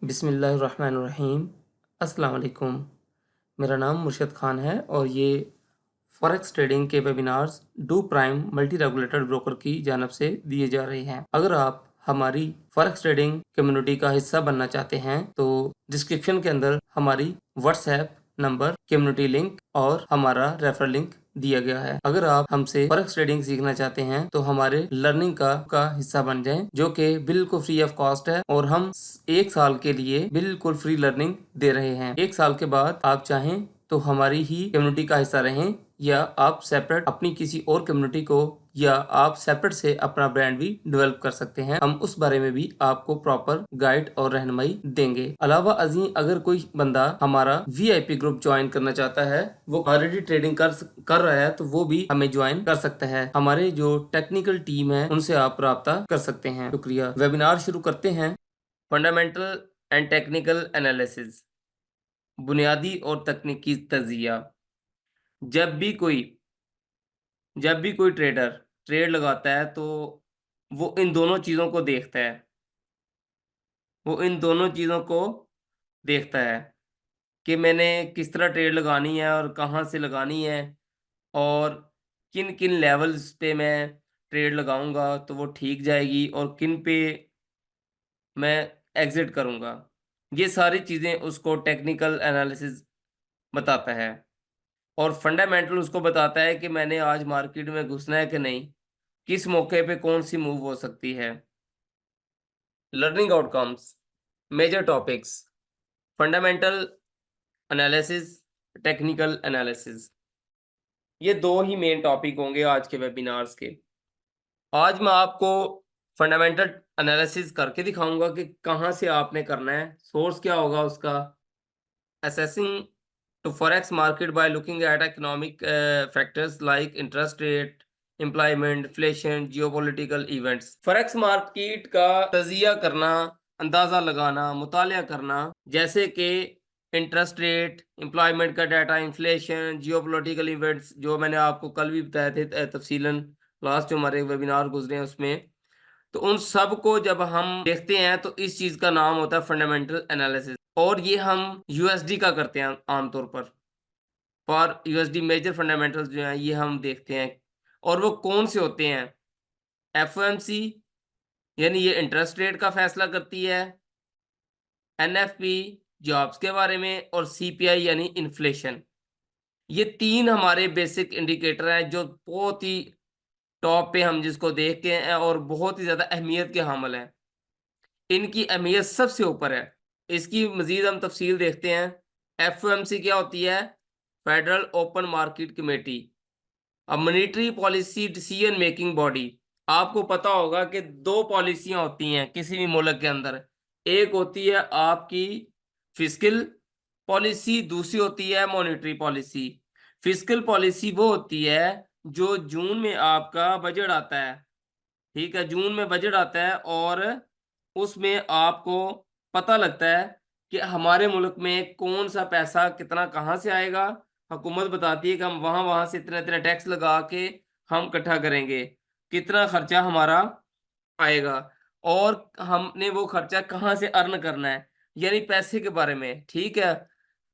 बिस्मिल्लाहिर्रहमानिर्रहीम। अस्सलाम वालेकुम। मेरा नाम मुर्शद खान है और ये फॉरेक्स ट्रेडिंग के webinars do prime multi regulated broker की जानब से दिए जा रहे हैं। अगर आप हमारी फॉरेक्स ट्रेडिंग कम्युनिटी का हिस्सा बनना चाहते हैं तो डिस्क्रिप्शन के अंदर हमारी व्हाट्सएप नंबर, कम्युनिटी लिंक और हमारा रेफर लिंक दिया गया है। अगर आप हमसे फॉरेक्स ट्रेडिंग सीखना चाहते हैं तो हमारे लर्निंग का हिस्सा बन जाएं, जो कि बिल्कुल फ्री ऑफ कॉस्ट है और हम 1 साल के लिए बिल्कुल फ्री लर्निंग दे रहे हैं। 1 साल के बाद आप चाहें तो हमारी ही कम्युनिटी का हिस्सा रहें या आप सेपरेट अपनी किसी और कम्युनिटी को या आप सेपरेट से अपना ब्रांड भी डेवलप कर सकते हैं। हम उस बारे में भी आपको प्रॉपर गाइड और रहनुमाई देंगे। अलावा अजीम, अगर कोई बंदा हमारा वीआईपी ग्रुप ज्वाइन करना चाहता है, वो ऑलरेडी ट्रेडिंग कर रहा है, तो वो भी हमें ज्वाइन कर सकता है। हमारे जो टेक्निकल टीम है उनसे आप राब्ता कर सकते हैं। शुक्रिया। वेबिनार शुरू करते हैं। फंडामेंटल एंड टेक्निकल एनालिसिस, बुनियादी और तकनीकी तजिया। जब भी कोई ट्रेडर ट्रेड लगाता है तो वो इन दोनों चीज़ों को देखता है। कि मैंने किस तरह ट्रेड लगानी है और कहाँ से लगानी है और किन किन लेवल्स पे मैं ट्रेड लगाऊंगा तो वो ठीक जाएगी और किन पे मैं एग्जिट करूंगा। ये सारी चीज़ें उसको टेक्निकल एनालिसिस बताता है। और फंडामेंटल उसको बताता है कि मैंने आज मार्केट में घुसना है कि नहीं, किस मौके पे कौन सी मूव हो सकती है। Learning outcomes, major topics, fundamental analysis, technical analysis. ये दो ही मेन टॉपिक होंगे आज के वेबिनार्स के। आज मैं आपको फंडामेंटल एनालिसिस करके दिखाऊंगा कि कहाँ से आपने करना है, सोर्स क्या होगा उसका। Assessing to forex market by looking at economic factors like interest rate, employment, inflation, geopolitical events। forex market का तजिया करना, अंदाजा लगाना, मुतालिया करना, जैसे कि इंटरेस्ट रेट, एम्प्लॉयमेंट का डाटा, इन्फ्लेशन, जियोपॉलिटिकल इवेंट्स, जो मैंने आपको कल भी बताए थे तफसीलन, लास्ट जो हमारे वेबिनार गुजरे हैं उसमें। तो उन सब को जब हम देखते हैं तो इस चीज का नाम होता है फंडामेंटल एनालिसिस। और ये हम यूएसडी का करते हैं आमतौर पर। फॉर यूएसडी मेजर फंडामेंटल्स जो हैं ये हम देखते हैं। और वो कौन से होते हैं? एफओएमसी, यानी ये इंटरेस्ट रेट का फैसला करती है। एनएफपी, जॉब्स के बारे में। और सीपीआई यानी इन्फ्लेशन। ये तीन हमारे बेसिक इंडिकेटर हैं जो बहुत ही टॉप पे हम जिसको देखते हैं और बहुत ही ज्यादा अहमियत के हामिल हैं। इनकी अहमियत सबसे ऊपर है। इसकी मजीद हम तफसील देखते हैं। एफओएमसी क्या होती है? फेडरल ओपन मार्केट कमेटी, अब monetary policy decision making body. आपको पता होगा कि दो पॉलिसियां होती हैं किसी भी मुल्क के अंदर। एक होती है आपकी फिस्कल पॉलिसी, दूसरी होती है मॉनेटरी पॉलिसी। फिस्कल पॉलिसी वो होती है जो जून में आपका बजट आता है। ठीक है, जून में बजट आता है और उसमें आपको पता लगता है कि हमारे मुल्क में कौन सा पैसा कितना कहाँ से आएगा। हुकूमत बताती है कि हम वहाँ वहाँ से इतना इतना टैक्स लगा के हम इकट्ठा करेंगे, कितना खर्चा हमारा आएगा और हमने वो खर्चा कहाँ से अर्न करना है, यानी पैसे के बारे में। ठीक है।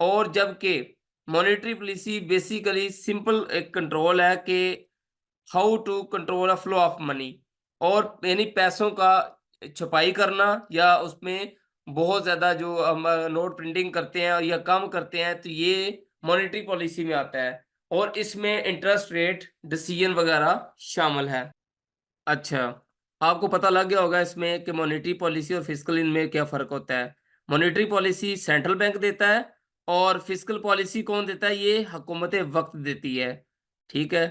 और जबकि मॉनेटरी पॉलिसी बेसिकली सिंपल एक कंट्रोल है कि how to control a flow of money, और यानी पैसों का छपाई करना या उसमें बहुत ज़्यादा जो हम नोट प्रिंटिंग करते हैं या कम करते हैं, तो ये मॉनेटरी पॉलिसी में आता है। और इसमें इंटरेस्ट रेट डिसीजन वगैरह शामिल है। अच्छा, आपको पता लग गया होगा इसमें कि मॉनेटरी पॉलिसी और फिस्कल इनमें क्या फ़र्क होता है। मॉनेटरी पॉलिसी सेंट्रल बैंक देता है और फिस्कल पॉलिसी कौन देता है? ये हुकूमत वक़्त देती है। ठीक है।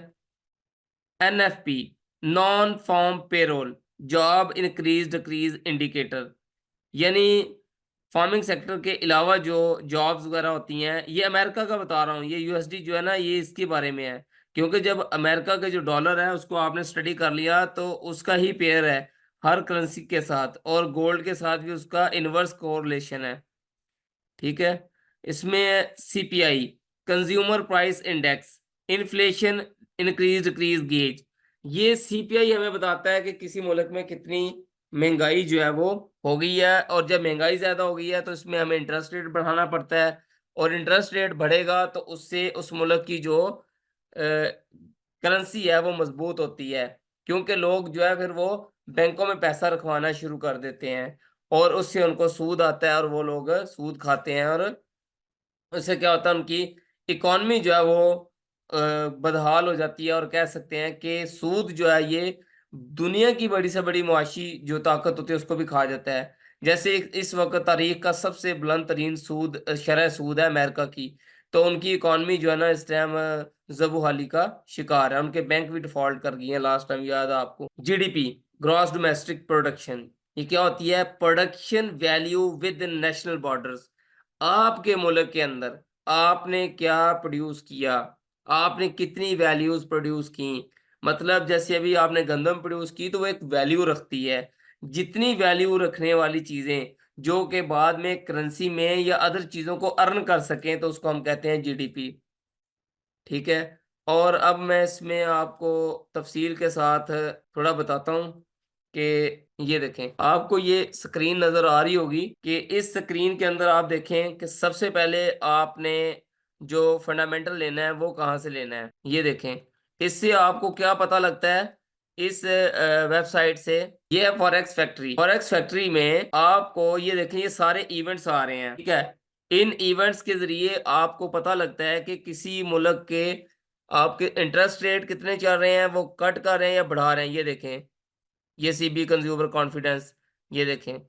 NFP, non farm payroll job increase decrease indicator, यानी फार्मिंग सेक्टर के अलावा जो जॉब्स वगैरह होती हैं, ये अमेरिका का बता रहा हूँ। ये यूएसडी जो है ना, ये इसके बारे में है। क्योंकि जब अमेरिका का जो डॉलर है उसको आपने स्टडी कर लिया तो उसका ही पेयर है हर करेंसी के साथ, और गोल्ड के साथ भी उसका इनवर्स कोरिलेशन है। ठीक है। इसमें CPI, consumer price index, inflation increase decrease gauge. ये सीपीआई हमें बताता है कि किसी मुल्क में कितनी महंगाई जो है वो हो गई है, और जब महंगाई ज्यादा हो गई है तो इसमें हमें इंटरेस्ट रेट बढ़ाना पड़ता है, और इंटरेस्ट रेट बढ़ेगा तो उससे उस मुल्क की जो करेंसी है वो मजबूत होती है, क्योंकि लोग जो है फिर वो बैंकों में पैसा रखवाना शुरू कर देते हैं, और उससे उनको सूद आता है और वो लोग सूद खाते हैं, और उससे क्या होता है, उनकी इकॉनमी जो है वो बदहाल हो जाती है, और कह सकते हैं कि सूद जो है ये दुनिया की बड़ी से बड़ी मुआशी जो ताकत होती है उसको भी खा जाता है। जैसे इस वक्त तारीख का सबसे बुलंद तरीन सूद शरह सूद है अमेरिका की, तो उनकी इकॉनमी जो है ना इस टाइम जबूहाली का शिकार है, उनके बैंक भी डिफॉल्ट कर गई हैं लास्ट टाइम, याद है आपको। जीडीपी, ग्रॉस डोमेस्टिक प्रोडक्शन, ये क्या होती है? Production value with in national borders. आपके मुल्क के अंदर आपने क्या प्रोड्यूस किया, आपने कितनी वैल्यूज प्रोड्यूस की। मतलब जैसे अभी आपने गंदम प्रोड्यूस की तो वो एक वैल्यू रखती है, जितनी वैल्यू रखने वाली चीजें जो कि बाद में करेंसी में या अदर चीजों को अर्न कर सकें तो उसको हम कहते हैं जीडीपी। ठीक है, और अब मैं इसमें आपको तफसील के साथ थोड़ा बताता हूँ कि ये देखें, आपको ये स्क्रीन नजर आ रही होगी कि इस स्क्रीन के अंदर आप देखें कि सबसे पहले आपने जो फंडामेंटल लेना है वो कहाँ से लेना है। ये देखें, इससे आपको क्या पता लगता है इस वेबसाइट से। ये है फॉरेक्स फैक्ट्री। फॉरेक्स फैक्ट्री में आपको ये देखें, ये सारे इवेंट्स आ रहे हैं, ठीक है। इन इवेंट्स के जरिए आपको पता लगता है कि किसी मुल्क के आपके इंटरेस्ट रेट कितने चल रहे हैं, वो कट कर रहे हैं या बढ़ा रहे हैं। ये देखें, ये सीबी कंज्यूमर कॉन्फिडेंस, ये देखें,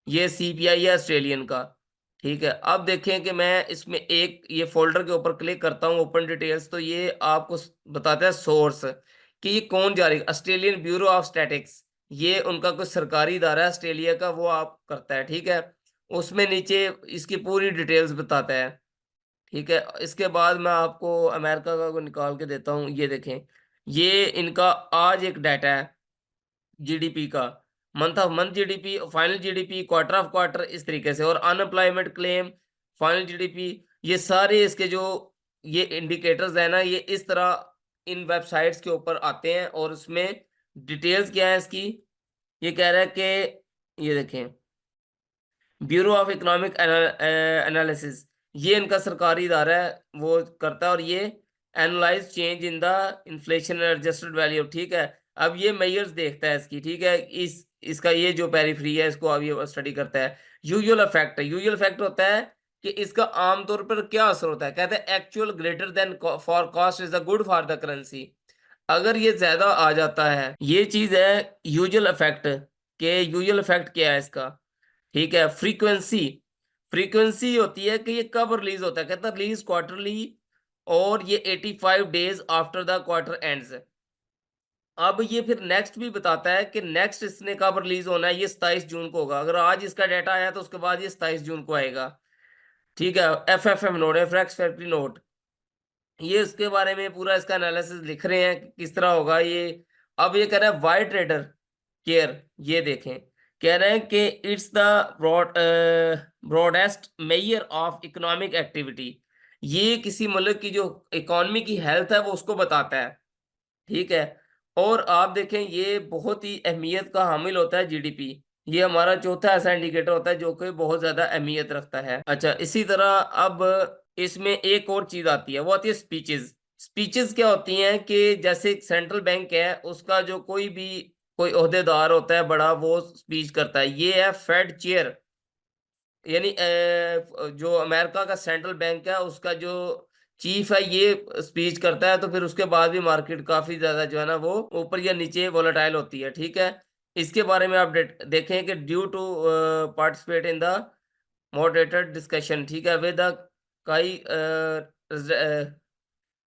ये सीपीआई है ऑस्ट्रेलियन का। ठीक है, अब देखें कि मैं इसमें एक ये फोल्डर के ऊपर क्लिक करता हूँ, ओपन डिटेल्स, तो ये आपको बताता है सोर्स कि ये कौन जारी, ऑस्ट्रेलियन ब्यूरो ऑफ स्टैटिक्स, ये उनका कुछ सरकारी इदारा है ऑस्ट्रेलिया का, वो आप करता है। ठीक है, उसमें नीचे इसकी पूरी डिटेल्स बताता है। ठीक है, इसके बाद मैं आपको अमेरिका का को निकाल के देता हूँ। ये देखें, ये इनका आज एक डाटा है जीडीपी का, month of month GDP, final GDP, quarter of quarter, इस तरीके से, और अनएम्प्लॉयमेंट क्लेम, फाइनल जीडीपी, ये सारे इसके जो ये इंडिकेटर्स है ना, ये इस तरह इन वेबसाइट्स के ऊपर आते हैं, और उसमें डिटेल्स क्या है इसकी। ये कह रहा है कि ये देखें, ब्यूरो ऑफ इकोनॉमिक एनालिसिस, ये इनका सरकारी इदारा है, वो करता है, और ये analyse change in the inflation adjusted value. ठीक है, अब ये मेजर्स देखता है इसकी। ठीक है, इस इसका ये जो पेरिफ्री है इसको अब ये स्टडी करता है। यूजुअल इफेक्ट, यूजुअल इफेक्ट होता है कि इसका आमतौर पर क्या असर होता है। कहते हैं actual greater than for cost is a good for the currency. अगर ये ज्यादा आ जाता है, ये चीज है यूजुअल इफेक्ट। के यूजुअल इफेक्ट क्या है इसका? ठीक है, फ्रीक्वेंसी, फ्रीक्वेंसी होती है कि ये कब रिलीज होता है। कहता है रिलीज क्वार्टरली, और ये 85 days after the quarter ends. अब ये फिर नेक्स्ट भी बताता है कि नेक्स्ट इसने कब रिलीज होना है। ये 27 जून को होगा, अगर आज इसका डाटा आया तो उसके बाद ये 27 जून को आएगा। ठीक है, एफएफएम नोट, एफएक्स फैक्ट्री नोट, ये इसके बारे में पूरा इसका एनालिसिस लिख रहे हैं कि किस तरह होगा ये। अब ये कह रहा है वाई ट्रेडर केयर, ये देखें, कह रहे हैं कि it's the broad broadest measure of economic activity. ये किसी मुल्क की जो इकोनॉमी की हेल्थ है वो उसको बताता है। ठीक है, और आप देखें ये बहुत ही अहमियत का हामिल होता है जीडीपी। ये हमारा चौथा ऐसा इंडिकेटर होता है जो कि बहुत ज्यादा अहमियत रखता है। अच्छा, इसी तरह अब इसमें एक और चीज आती है, वो आती है स्पीचेस। स्पीचेस क्या होती हैं कि जैसे सेंट्रल बैंक है, उसका जो कोई ओहदेदार होता है बड़ा, वो स्पीच करता है। ये है फेड चेयर, यानी जो अमेरिका का सेंट्रल बैंक है उसका जो चीफ है ये स्पीच करता है, तो फिर उसके बाद भी मार्केट काफी ज्यादा जो है ना वो ऊपर या नीचे वोलेटाइल होती है। ठीक है, इसके बारे में आप देखें कि due to participate in the moderated discussion. ठीक है, विद द कई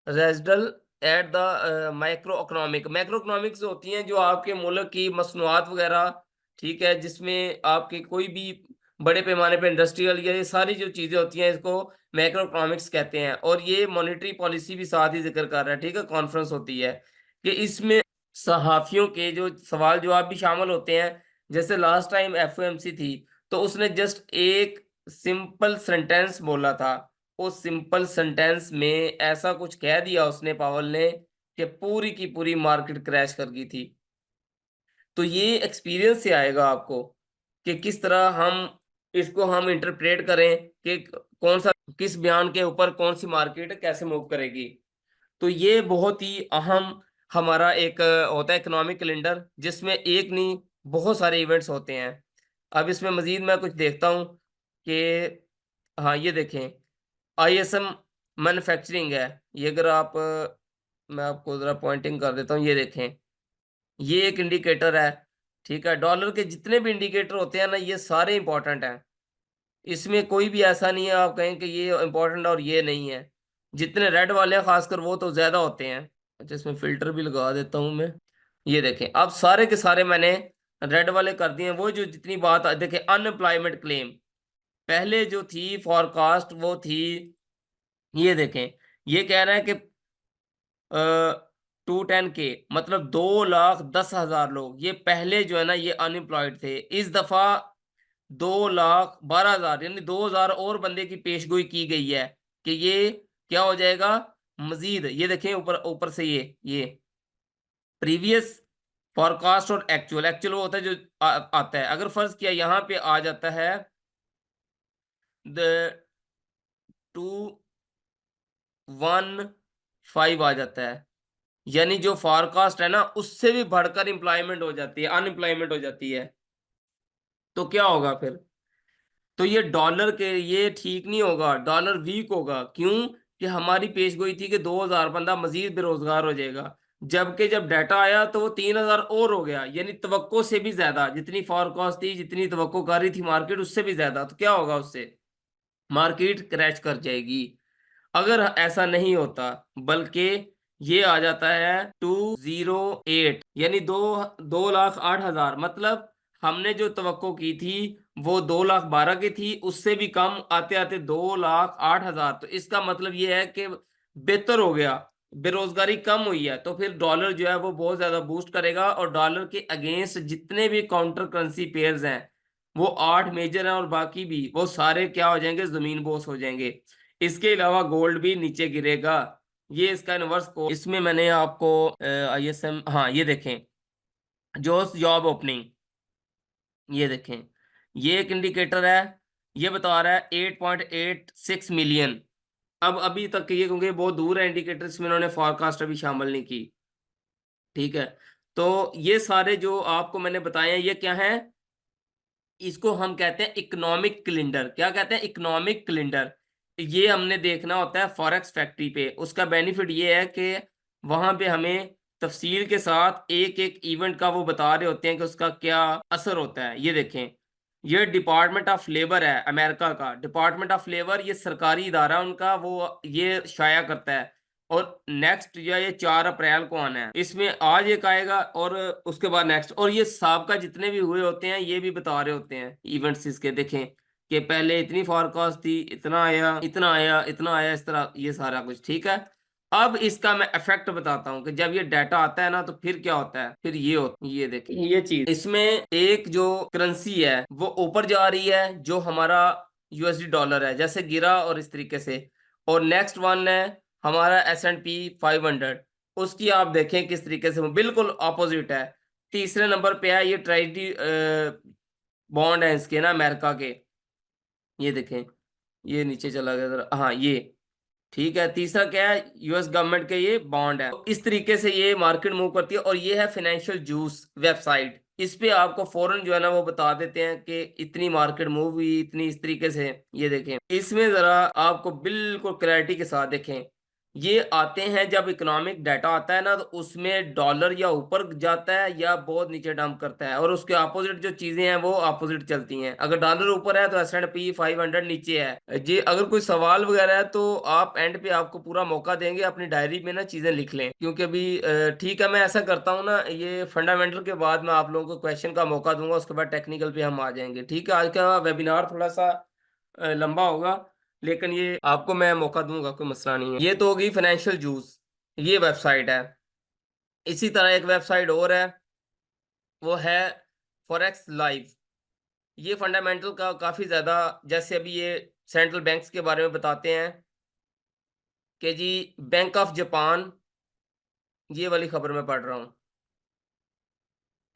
रेजडल at the microeconomic, microeconomics होती हैं जो आपके मुल्क की मसनूआत वगैरह। ठीक है, जिसमें आपके कोई भी बड़े पैमाने पे इंडस्ट्रियल या ये सारी जो चीजें होती हैं इसको मैक्रो इकोनॉमिक्स कहते हैं, और ये मॉनेटरी पॉलिसी भी साथ ही जिक्र कर रहा है। ठीक है, कॉन्फ्रेंस होती है कि इसमें सहाफियों के जो सवाल जवाब भी शामिल होते हैं। जैसे लास्ट टाइम एफओएमसी थी, तो उसने जस्ट एक सिंपल सेंटेंस बोला था, उस सिंपल सेंटेंस में ऐसा कुछ कह दिया उसने, पावल ने, कि पूरी की पूरी मार्केट क्रैश कर गई थी। तो ये एक्सपीरियंस से आएगा आपको कि किस तरह हम इसको हम इंटरप्रेट करें कि कौन सा किस बयान के ऊपर कौन सी मार्केट कैसे मूव करेगी। तो ये बहुत ही अहम हमारा एक होता है इकोनॉमिक कैलेंडर, जिसमें एक नहीं बहुत सारे इवेंट्स होते हैं। अब इसमें मजीद मैं कुछ देखता हूँ कि हाँ ये देखें, आईएसएम मैन्युफैक्चरिंग है। ये अगर आप मैं आपको जरा पॉइंटिंग कर देता हूँ, ये देखें, ये एक इंडिकेटर है। ठीक है, डॉलर के जितने भी इंडिकेटर होते हैं ना, ये सारे इंपॉर्टेंट हैं। इसमें कोई भी ऐसा नहीं है आप कहें कि ये इंपॉर्टेंट और ये नहीं है। जितने रेड वाले हैं खासकर वो तो ज्यादा होते हैं। अच्छा, इसमें फिल्टर भी लगा देता हूं मैं। ये देखें, अब सारे के सारे मैंने रेड वाले कर दिए हैं। वो जो जितनी बात देखें, अनएम्प्लॉयमेंट क्लेम पहले जो थी फॉरकास्ट वो थी, ये देखें, ये कह रहा है कि 210K मतलब 2,10,000 लोग ये पहले जो है ना ये अनएम्प्लॉयड थे। इस दफा 2,12,000 यानी 2,000 और बंदे की पेशगोई की गई है कि ये क्या हो जाएगा मजीद। ये देखें ऊपर ऊपर से ये प्रीवियस फॉरकास्ट और एक्चुअल। एक्चुअल वो होता है जो आता है। अगर फर्ज किया यहाँ पे आ जाता है द 215 आ जाता है, यानी जो फॉरकास्ट है ना उससे भी बढ़कर इंप्लॉयमेंट हो जाती है, अनएम्प्लॉयमेंट हो जाती है। तो क्या होगा फिर? तो ये डॉलर के ये ठीक नहीं होगा, डॉलर वीक होगा। क्यों? कि हमारी पेशगोई थी कि 2,000 बंदा मजीद बेरोजगार हो जाएगा, जबकि जब डाटा आया तो वो 3,000 और हो गया, यानी तवक्को से भी ज्यादा। जितनी फॉरकास्ट थी, जितनी तवक्को कर रही थी मार्केट, उससे भी ज्यादा। तो क्या होगा उससे? मार्केट क्रैश कर जाएगी। अगर ऐसा नहीं होता, बल्कि ये आ जाता है 208 यानी 2,08,000, मतलब हमने जो तवक्को की थी वो 2,12,000 की थी, उससे भी कम आते आते 2,08,000। तो इसका मतलब ये है कि बेहतर हो गया, बेरोजगारी कम हुई है। तो फिर डॉलर जो है वो बहुत ज्यादा बूस्ट करेगा, और डॉलर के अगेंस्ट जितने भी काउंटर करेंसी पेयर्स हैं, वो 8 मेजर हैं, और बाकी भी वो सारे क्या हो जाएंगे, जमीन बोस हो जाएंगे। इसके अलावा गोल्ड भी नीचे गिरेगा। ये इसका इन्वर्स को इसमें मैंने आपको आईएसएम, हाँ ये देखें, जोस जॉब ओपनिंग, ये देखें, ये एक इंडिकेटर है। ये बता रहा है 8.86 मिलियन। अब अभी तक ये क्योंकि बहुत दूर है इंडिकेटर, इसमें इन्होंने फॉरकास्ट अभी शामिल नहीं की। ठीक है, तो ये सारे जो आपको मैंने बताए हैं ये क्या है, इसको हम कहते हैं इकोनॉमिक कैलेंडर। क्या कहते हैं? Economic calendar. ये हमने देखना होता है फॉरेक्स फैक्ट्री पे। उसका बेनिफिट ये है कि वहां पे हमें तफसील के साथ एक एक इवेंट का वो बता रहे होते हैं कि उसका क्या असर होता है। ये देखें, ये डिपार्टमेंट ऑफ लेबर है अमेरिका का। डिपार्टमेंट ऑफ लेबर ये सरकारी इदारा उनका, वो ये शाया करता है। और नेक्स्ट या ये 4 अप्रैल को आना है। इसमें आज एक आएगा और उसके बाद नेक्स्ट, और ये साबका जितने भी हुए होते हैं ये भी बता रहे होते हैं इवेंट्स इसके। देखें कि पहले इतनी फॉरकास्ट थी, इतना आया, इतना आया, इतना आया, इस तरह ये सारा कुछ। ठीक है, अब इसका मैं इफेक्ट बताता हूँ कि जब ये डाटा आता है ना तो फिर क्या होता है। फिर ये होता है, ये देखें, ये चीज इसमें एक जो करेंसी है वो ऊपर जा रही है, जो हमारा यूएसडी डॉलर है, जैसे गिरा और इस तरीके से। और नेक्स्ट वन है हमारा S&P 500, उसकी आप देखें किस तरीके से वो बिल्कुल ऑपोजिट है। तीसरे नंबर पे है ये ट्रेजरी बॉन्ड है इसके ना अमेरिका के। ये देखें, ये नीचे चला गया जरा, हाँ ये। ठीक है, तीसरा क्या है, यूएस गवर्नमेंट के ये बॉन्ड है। तो इस तरीके से ये मार्केट मूव करती है। और ये है फाइनेंशियल जूस वेबसाइट। इस पे आपको फौरन जो है ना वो बता देते हैं कि इतनी मार्केट मूव हुई, इतनी इस तरीके से। ये देखें, इसमें जरा आपको बिल्कुल क्लैरिटी के साथ देखें। ये आते हैं जब इकोनॉमिक डाटा आता है ना, तो उसमें डॉलर या ऊपर जाता है या बहुत नीचे डंप करता है, और उसके अपोजिट जो चीजें हैं वो अपोजिट चलती हैं। अगर डॉलर ऊपर है तो S&P 500 नीचे है जी। अगर कोई सवाल वगैरह है तो आप एंड पे आपको पूरा मौका देंगे, अपनी डायरी में ना चीजें लिख लें, क्योंकि अभी ठीक है, मैं ऐसा करता हूँ ना, ये फंडामेंटल के बाद मैं आप लोगों को क्वेश्चन का मौका दूंगा, उसके बाद टेक्निकल पे हम आ जाएंगे। ठीक है, आज का वेबिनार थोड़ा सा लंबा होगा, लेकिन ये आपको मैं मौका दूंगा, कोई मसला नहीं है। ये तो होगी फाइनेंशियल जूस, ये वेबसाइट है। इसी तरह एक वेबसाइट और है, वो है फॉरेक्स लाइव। ये फंडामेंटल का काफी ज्यादा, जैसे अभी ये सेंट्रल बैंक्स के बारे में बताते हैं कि जी बैंक ऑफ जापान, ये वाली खबर मैं पढ़ रहा हूँ।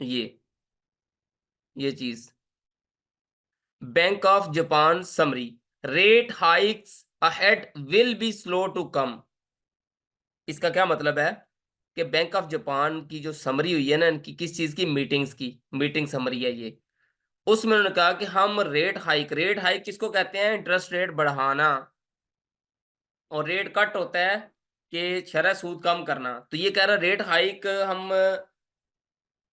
ये ये चीज। Bank of Japan summary, rate hikes ahead will be slow to come. इसका क्या मतलब है कि बैंक ऑफ जापान की जो समरी हुई है ना, इनकी किस चीज की, मीटिंग्स की मीटिंग समरी है ये। उसमें उन्होंने कहा कि हम रेट हाइक किसको कहते हैं, इंटरेस्ट रेट बढ़ाना, और रेट कट होता है कि शरह सूद कम करना। तो ये कह रहा रेट हाइक हम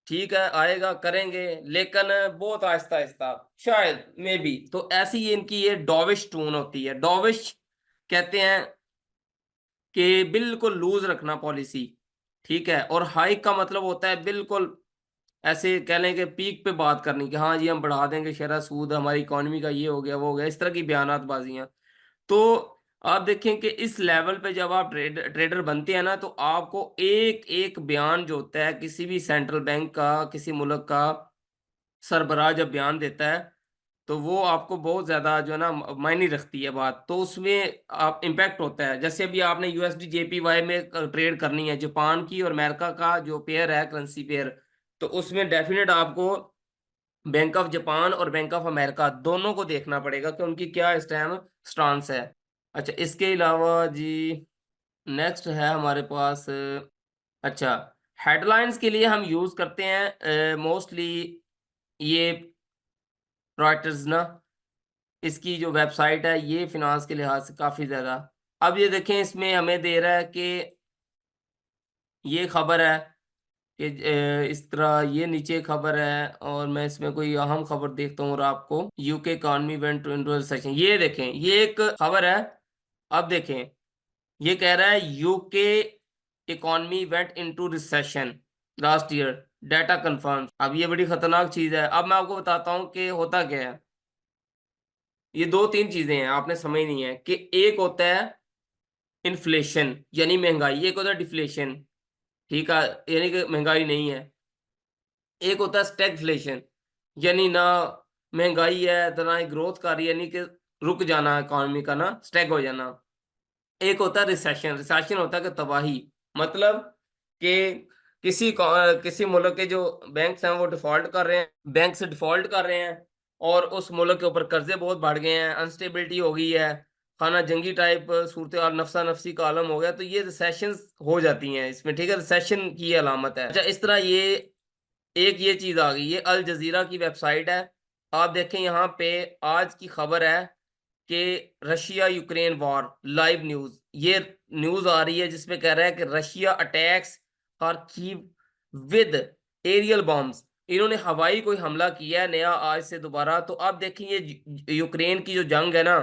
ठीक है आएगा करेंगे, लेकिन बहुत आहिस्ता आहिस्ता, शायद मे बी। तो ऐसी ये इनकी ये डॉविश टून होती है। डॉविश कहते हैं कि बिल्कुल लूज रखना पॉलिसी, ठीक है। और हाइक का मतलब होता है बिल्कुल ऐसे कह लें कि पीक पे बात करनी कि हाँ जी हम बढ़ा देंगे शरह सूद, हमारी इकोनॉमी का ये हो गया वो हो गया, इस तरह की बयानातबाजियां। तो आप देखें कि इस लेवल पे जब आप ट्रेडर बनते हैं ना, तो आपको एक एक बयान जो होता है किसी भी सेंट्रल बैंक का, किसी मुल्क का सरबराह जब बयान देता है, तो वो आपको बहुत ज्यादा जो है ना मायने रखती है बात, तो उसमें आप इम्पैक्ट होता है। जैसे अभी आपने यूएसडी जेपीवाई में ट्रेड करनी है, जापान की और अमेरिका का जो पेयर है, करेंसी पेयर, तो उसमें डेफिनेट आपको बैंक ऑफ जापान और बैंक ऑफ अमेरिका दोनों को देखना पड़ेगा कि उनकी क्या स्टांस है। अच्छा, इसके अलावा जी नेक्स्ट है हमारे पास, अच्छा, हेडलाइंस के लिए हम यूज करते हैं मोस्टली ये रॉयटर्स ना, इसकी जो वेबसाइट है ये फिनांस के लिहाज से काफी ज्यादा। अब ये देखें इसमें हमें दे रहा है कि ये खबर है कि इस तरह ये नीचे खबर है, और मैं इसमें कोई अहम खबर देखता हूँ और आपको, UK economy went into recession, ये देखें ये एक खबर है। अब देखें ये कह रहा है UK economy went into recession last year, data confirm. अब ये बड़ी खतरनाक चीज है। अब मैं आपको बताता हूँ कि होता क्या है। ये दो तीन चीजें हैं, आपने समझ नहीं है कि एक होता है इन्फ्लेशन यानी महंगाई, एक होता है डिफ्लेशन, ठीक है, यानी कि महंगाई नहीं है। एक होता है स्टैगफ्लेशन, यानी ना महंगाई है तो ना ही ग्रोथ कर रही है, यानी कि रुक जाना इकॉनमी का ना, स्टैग हो जाना। एक होता है रिसेशन, रिसेशन होता है कि तबाही, मतलब कि किसी मुल्क के जो बैंक हैं वो डिफॉल्ट कर रहे हैं, बैंक से डिफॉल्ट कर रहे हैं, और उस मुल्क के ऊपर कर्जे बहुत बढ़ गए हैं, अनस्टेबिलिटी हो गई है, खाना जंगी टाइप सूरत हाल, नफसा नफसी का आलम हो गया, तो ये रिसेशन हो जाती हैं इसमें, ठीक है, रिसेशन की ये अलामत है। अच्छा, इस तरह ये चीज आ गई, ये अल जजीरा की वेबसाइट है। आप देखें यहाँ पे आज की खबर है कि Russia Ukraine war live news, ये न्यूज आ रही है जिसमें कह रहा है कि Russia attacks Kharkiv with aerial bombs, इन्होंने हवाई कोई हमला किया है नया आज से दोबारा। तो आप देखें ये यूक्रेन की जो जंग है ना,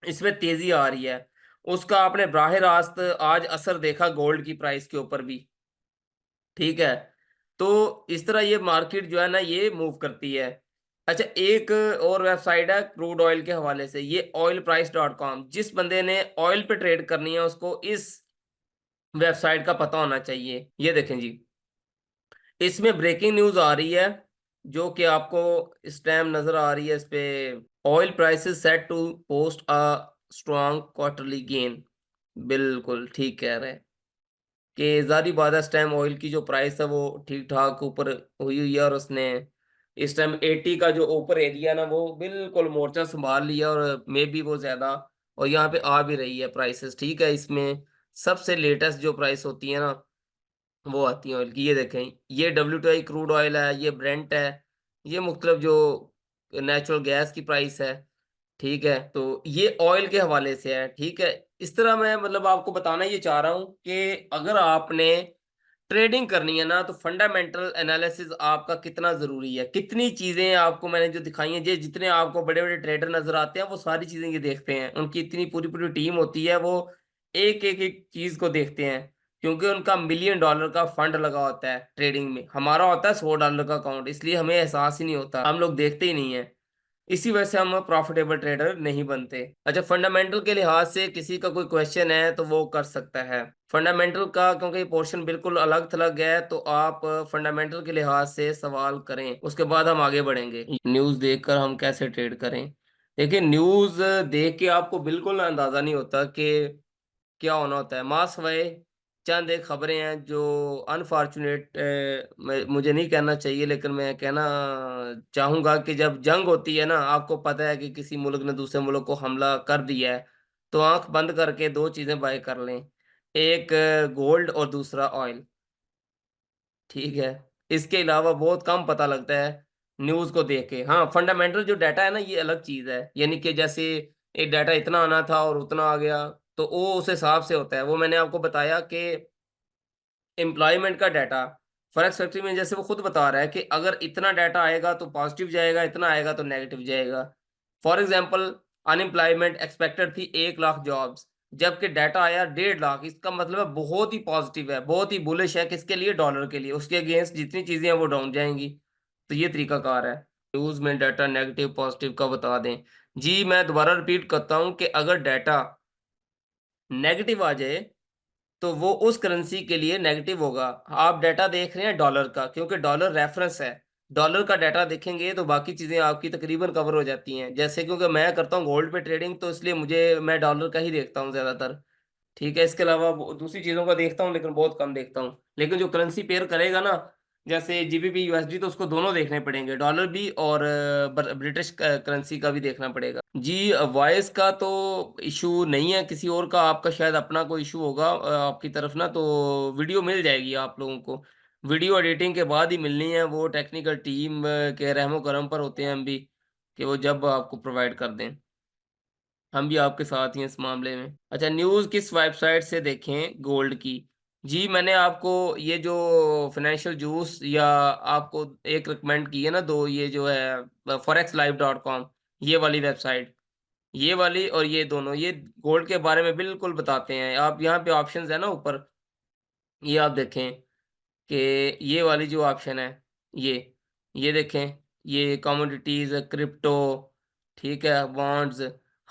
इसमें तेजी आ रही है, उसका आपने बराह रास्त आज असर देखा गोल्ड की प्राइस के ऊपर भी, ठीक है। तो इस तरह ये मार्केट जो है ना ये मूव करती है। अच्छा, एक और वेबसाइट है क्रूड ऑयल के हवाले से, ये ऑयल प्राइस डॉट कॉम, जिस बंदे ने ऑयल पे ट्रेड करनी है उसको इस वेबसाइट का पता होना चाहिए। ये देखें जी, इसमें ब्रेकिंग न्यूज आ रही है जो कि आपको इस टाइम नजर आ रही है इस पे, oil prices set to post a strong quarterly gain. बिल्कुल ठीक कह रहे हैं कि जारी बात है, इस टाइम ऑयल की जो प्राइस है वो ठीक ठाक ऊपर हुई हुई है, और उसने इस टाइम 80 का जो ऊपर एरिया ना वो बिल्कुल मोर्चा संभाल लिया, और मे बी वो ज्यादा, और यहाँ पे आ भी रही है प्राइसेस, ठीक है। इसमें सबसे लेटेस्ट जो प्राइस होती है ना वो आती है ऑयल की, ये देखें, ये WTI क्रूड ऑयल है, ये ब्रेंट है, ये मुख्तलिफ जो नेचुरल गैस की प्राइस है, ठीक है। तो ये ऑयल के हवाले से है, ठीक है। इस तरह मैं मतलब आपको बताना ये चाह रहा हूं कि अगर आपने ट्रेडिंग करनी है ना, तो फंडामेंटल एनालिसिस आपका कितना जरूरी है। कितनी चीजें आपको मैंने जो दिखाई हैं, ये जितने आपको बड़े बड़े ट्रेडर नजर आते हैं वो सारी चीजें ये देखते हैं, उनकी इतनी पूरी पूरी टीम होती है, वो एक चीज को देखते हैं, क्योंकि उनका $1 मिलियन का फंड लगा होता है ट्रेडिंग में। हमारा होता है $100 का अकाउंट, इसलिए हमें एहसास ही नहीं होता, हम लोग देखते ही नहीं है, इसी वजह से हम प्रॉफिटेबल ट्रेडर नहीं बनते। अच्छा, फंडामेंटल के लिहाज से किसी का कोई क्वेश्चन है तो वो कर सकता है फंडामेंटल का, क्योंकि पोर्शन बिल्कुल अलग थलग है, तो आप फंडामेंटल के लिहाज से सवाल करें, उसके बाद हम आगे बढ़ेंगे। न्यूज़ देखकर हम कैसे ट्रेड करें, देखिए न्यूज़ देख के आपको बिल्कुल अंदाजा नहीं होता कि क्या होना होता है, मास वाई चंद एक खबरें हैं जो अनफॉर्चुनेट, मुझे नहीं कहना चाहिए लेकिन मैं कहना चाहूँगा कि जब जंग होती है ना, आपको पता है कि किसी मुल्क ने दूसरे मुल्क को हमला कर दिया है, तो आँख बंद करके 2 चीज़ें बाय कर लें। एक गोल्ड और दूसरा ऑयल, ठीक है? इसके अलावा बहुत कम पता लगता है न्यूज़ को देख के। हाँ, फंडामेंटल जो डाटा है ना, ये अलग चीज़ है। यानी कि जैसे एक डाटा इतना आना था और उतना आ गया, तो वो उस हिसाब से होता है। वो मैंने आपको बताया कि एम्प्लॉयमेंट का डाटा, फॉरेक्स फैक्ट्री में जैसे वो खुद बता रहा है कि अगर इतना डाटा आएगा तो पॉजिटिव जाएगा, इतना आएगा तो नेगेटिव जाएगा। फॉर एग्जांपल, अनएम्प्लॉयमेंट एक्सपेक्टेड थी 1 लाख जॉब्स, जबकि डाटा आया 1.5 लाख। इसका मतलब है बहुत ही पॉजिटिव है, बहुत ही बुलिश है, किसके लिए? डॉलर के लिए। उसके अगेंस्ट जितनी चीजें हैं वो डाउन जाएंगी। तो ये तरीकाकार है। न्यूज में डाटा नेगेटिव पॉजिटिव का बता दें। जी, मैं दोबारा रिपीट करता हूं कि अगर डाटा नेगेटिव आ जाए तो वो उस करेंसी के लिए नेगेटिव होगा। आप डाटा देख रहे हैं डॉलर का, क्योंकि डॉलर रेफरेंस है। डॉलर का डाटा देखेंगे तो बाकी चीज़ें आपकी तकरीबन कवर हो जाती हैं। जैसे क्योंकि मैं करता हूँ गोल्ड पे ट्रेडिंग, तो इसलिए मैं डॉलर का ही देखता हूँ ज़्यादातर। ठीक है, इसके अलावा दूसरी चीज़ों का देखता हूँ लेकिन बहुत कम देखता हूँ। लेकिन जो करेंसी पेयर करेगा ना, जैसे जीबीपी यूएसडी, तो उसको दोनों देखने पड़ेंगे, डॉलर भी और ब्रिटिश करेंसी का भी देखना पड़ेगा। जी, वॉइस का तो इशू नहीं है किसी और का, आपका शायद अपना कोई इशू होगा आपकी तरफ ना, तो वीडियो मिल जाएगी आप लोगों को। वीडियो एडिटिंग के बाद ही मिलनी है, वो टेक्निकल टीम के रहमो करम पर होते हैं हम भी, कि वो जब आपको प्रोवाइड कर दें। हम भी आपके साथ ही हैं इस मामले में। अच्छा, न्यूज़ किस वेबसाइट से देखें गोल्ड की? जी, मैंने आपको ये जो फाइनेंशियल जूस या आपको एक रिकमेंड की है ना 2, ये जो है forexlive.com, ये वाली वेबसाइट, ये वाली और ये दोनों, ये गोल्ड के बारे में बिल्कुल बताते हैं। आप यहाँ पे ऑप्शंस है ना ऊपर, ये आप देखें कि ये वाली जो ऑप्शन है, ये ये देखें, ये कमोडिटीज़, क्रिप्टो, ठीक है, बॉन्ड्स,